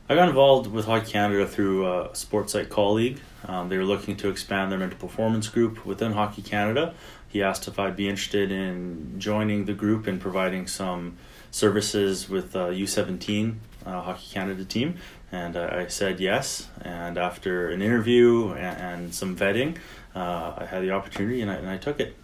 I got involved with Hockey Canada through a sports psych colleague. They were looking to expand their mental performance group within Hockey Canada. He asked if I'd be interested in joining the group and providing some services with U17 Hockey Canada team, and I said yes. And after an interview and some vetting, I had the opportunity and I took it.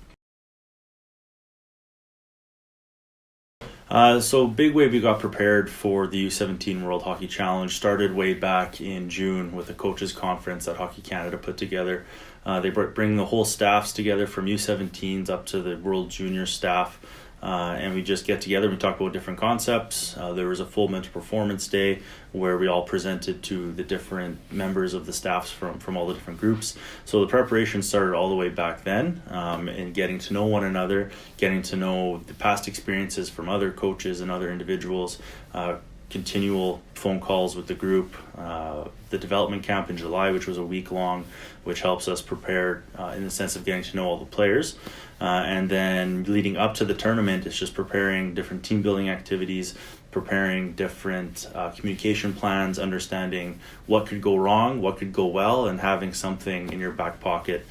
So big way we got prepared for the U17 World Hockey Challenge started way back in June with a coaches conference that Hockey Canada put together. They bring the whole staffs together from U17s up to the World Junior staff, and we just get together and we talk about different concepts. There was a full mental performance day where we all presented to the different members of the staffs from all the different groups. So the preparation started all the way back then, and getting to know one another, getting to know the past experiences from other coaches and other individuals, continual phone calls with the group, the development camp in July, which was a week long, which helps us prepare in the sense of getting to know all the players. And then leading up to the tournament, it's just preparing different team building activities, preparing different communication plans, understanding what could go wrong, what could go well, and having something in your back pocket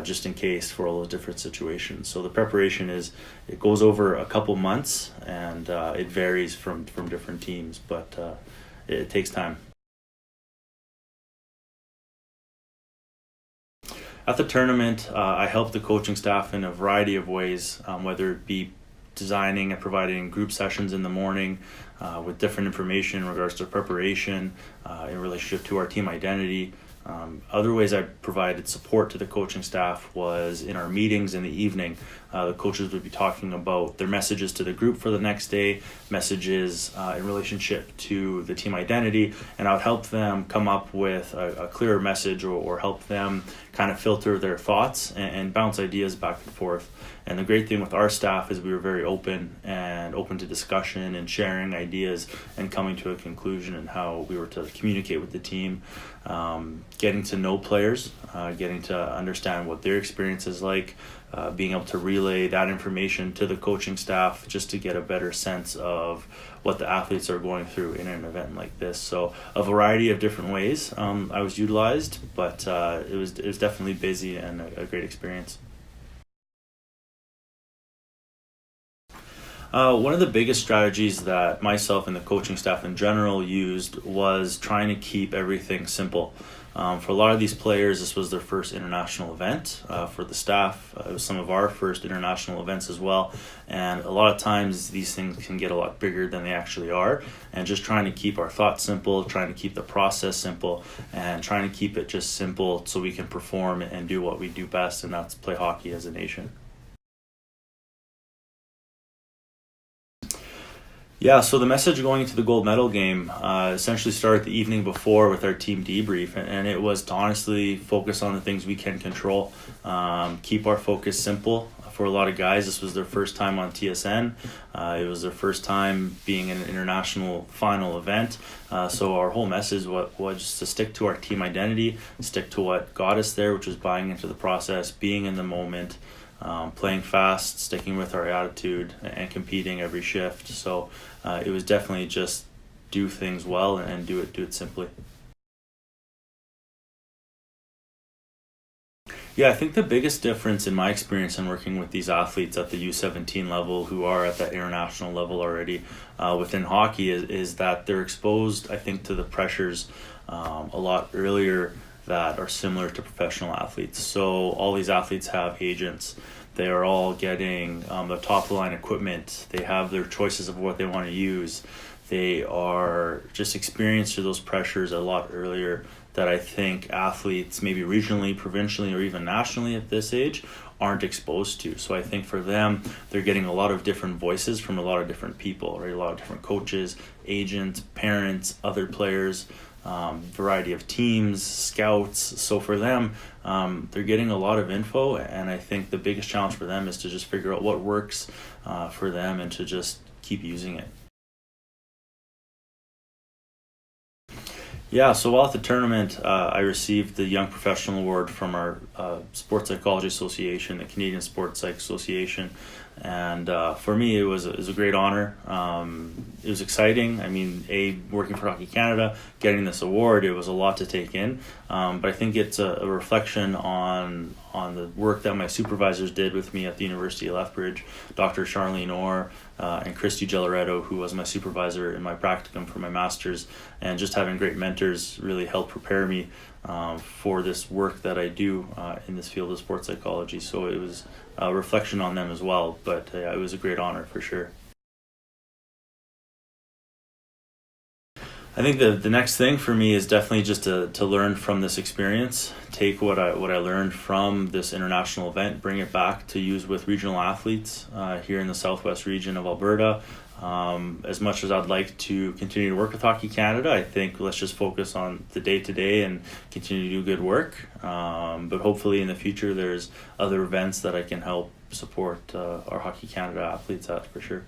just in case for all those different situations. So the preparation it goes over a couple months, and it varies from different teams, but it takes time. At the tournament, I helped the coaching staff in a variety of ways, whether it be designing and providing group sessions in the morning with different information in regards to preparation, in relationship to our team identity. Other ways I provided support to the coaching staff was in our meetings in the evening. The coaches would be talking about their messages to the group for the next day, messages in relationship to the team identity, and I would help them come up with a clearer message or help them kind of filter their thoughts and bounce ideas back and forth. And the great thing with our staff is we were very open to discussion and sharing ideas and coming to a conclusion in how we were to communicate with the team, getting to know players, getting to understand what their experience is like, being able to relay that information to the coaching staff just to get a better sense of what the athletes are going through in an event like this. So a variety of different ways I was utilized, but it was definitely busy and a great experience. One of the biggest strategies that myself and the coaching staff in general used was trying to keep everything simple. For a lot of these players, this was their first international event. For the staff, it was some of our first international events as well. And a lot of times these things can get a lot bigger than they actually are. And just trying to keep our thoughts simple, trying to keep the process simple, and trying to keep it just simple so we can perform and do what we do best, and that's play hockey as a nation. Yeah, so the message going into the gold medal game essentially started the evening before with our team debrief, and it was to honestly focus on the things we can control, keep our focus simple. For a lot of guys, this was their first time on TSN. It was their first time being in an international final event. So our whole message was just to stick to our team identity, stick to what got us there, which was buying into the process, being in the moment, playing fast, sticking with our attitude, and competing every shift. So it was definitely just do things well and do it simply. Yeah, I think the biggest difference in my experience in working with these athletes at the U17 level who are at that international level already within hockey is that they're exposed, I think, to the pressures a lot earlier that are similar to professional athletes. So all these athletes have agents. They are all getting the top line equipment. They have their choices of what they want to use. They are just experienced to those pressures a lot earlier that I think athletes, maybe regionally, provincially, or even nationally at this age, aren't exposed to. So I think for them, they're getting a lot of different voices from a lot of different people, right? A lot of different coaches, agents, parents, other players, variety of teams, scouts. So for them, they're getting a lot of info, and I think the biggest challenge for them is to just figure out what works for them and to just keep using it. Yeah, so while at the tournament, I received the Young Professional Award from our Sports Psychology Association, the Canadian Sports Psych Association. And for me, it was a great honor. It was exciting. I mean, working for Hockey Canada, getting this award, it was a lot to take in. But I think it's a reflection on the work that my supervisors did with me at the University of Lethbridge, Dr. Charlene Orr and Christy Gelloretto, who was my supervisor in my practicum for my master's. And just having great mentors really helped prepare me for this work that I do in this field of sports psychology. So it was a reflection on them as well, but it was a great honor for sure. I think the next thing for me is definitely just to learn from this experience, take what I learned from this international event, bring it back to use with regional athletes here in the southwest region of Alberta. As much as I'd like to continue to work with Hockey Canada, I think let's just focus on the day-to-day and continue to do good work. But hopefully in the future there's other events that I can help support our Hockey Canada athletes at for sure.